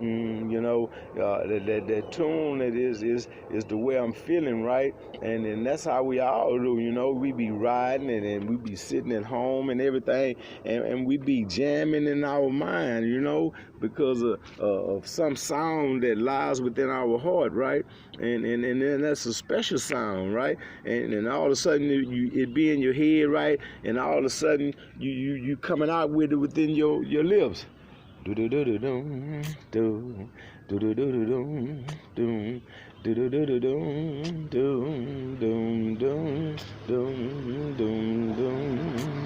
You know, that tune that is the way I'm feeling, right? And that's how we all do. You know, we be riding and we be sitting at home and everything, and we be jamming in our mind, you know, because of some sound that lies within our heart, right? And then that's a special sound, right? And all of a sudden it be in your head, right? And all of a sudden you coming out with it within your lips. Do do do do do do do do do do do do do do do do do do do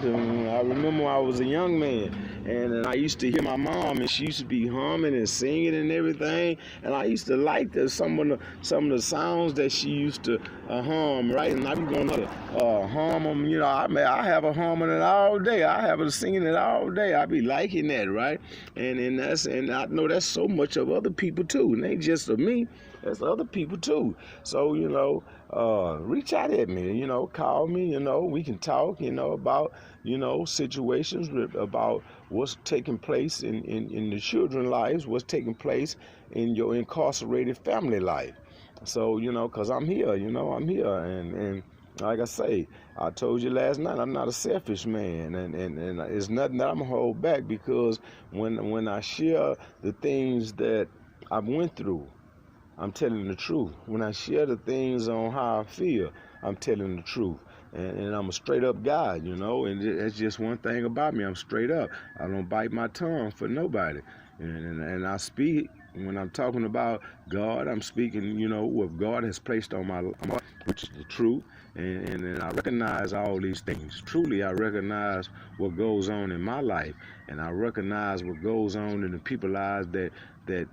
do. I remember when I was a young man, and I used to hear my mom, and she used to be humming and singing and everything, and I used to like some of the sounds that she used to hum, right? And I be going to hum them, you know. I have a humming it all day. I have a singing it all day. I be liking that, right? And I know that's so much of other people too. It ain't just of me. That's other people too. So, you know, reach out at me, you know, call me, you know, we can talk, you know, about, you know, situations about what's taking place in the children's lives, what's taking place in your incarcerated family life. So, you know, because I'm here, you know, I'm here. And like I say, I told you last night, I'm not a selfish man. And it's nothing that I'm going to hold back, because when I share the things that I went through, I'm telling the truth. When I share the things on how I feel, I'm telling the truth. And I'm a straight up guy, you know, and that's just one thing about me. I'm straight up. I don't bite my tongue for nobody. And I speak, when I'm talking about God, I'm speaking, you know, what God has placed on my heart, which is the truth. And I recognize all these things. Truly, I recognize what goes on in my life. And I recognize what goes on in the people's lives that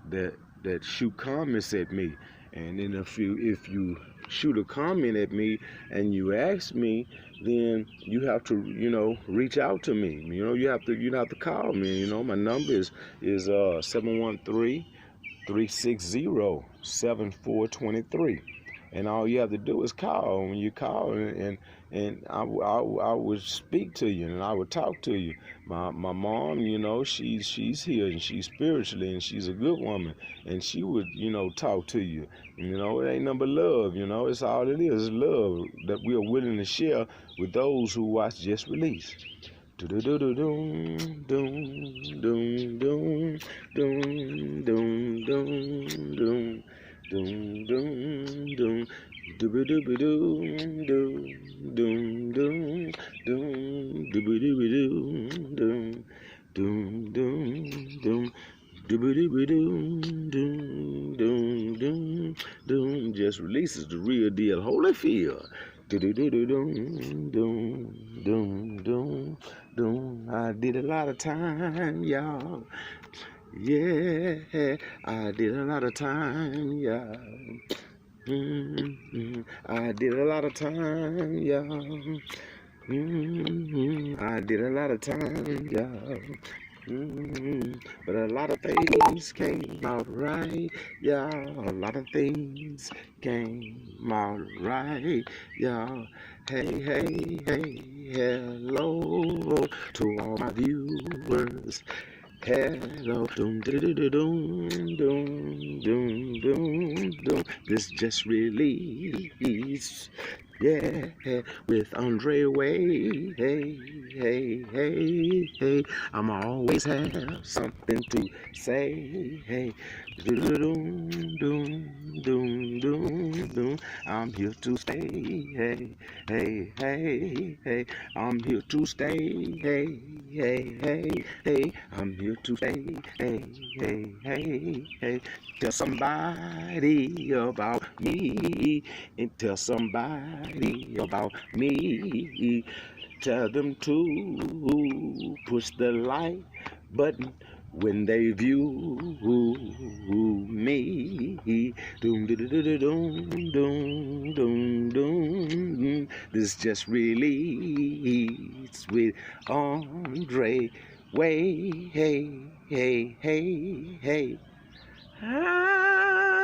shoot comments at me. And then if you shoot a comment at me and you ask me, then you have to, you know, reach out to me. You know, you have to call me. You know, my number is 713-360-7423. And all you have to do is call. When you call, and I would speak to you, and I would talk to you. My mom, you know, she's here, and she's spiritually, and she's a good woman, and she would, you know, talk to you. You know, it ain't nothing but love. You know, it's all it is love that we are willing to share with those who watch Just Release. Do do do do do do do do do do do. Doom doom doom dooby dooby doom doom doom doom doom dooby dooby doom doom doom doom doom dooby dooby doom doom doom doom doom. Just Releases the real deal. Holyfield. Do do do do doom doom doom doom doom. I did a lot of time, y'all. Yeah, I did a lot of time, yeah. I did a lot of time, yeah. I did a lot of time, yeah. But a lot of things came out right, yeah. A lot of things came out right, yeah. Hey, hey, hey, hello to all my viewers. Hello, doom, doom, doom, doom, doom, doom, doom. This Just Release, yeah, with Andre Way. Hey, hey, hey, hey. I'm always have something to say. Hey, doom, doom, doom, doom, doom. I'm here to stay. Hey, hey, hey, hey. I'm here to stay. Hey, hey, hey, hey. I'm here to stay. Hey, hey, hey, hey. Tell somebody about me, and tell somebody about me. Tell them to push the like button when they view me. Doom doom doom doom doom doom doom. This Just Release with Andre Way. Hey, hey, hey, hey. Ah.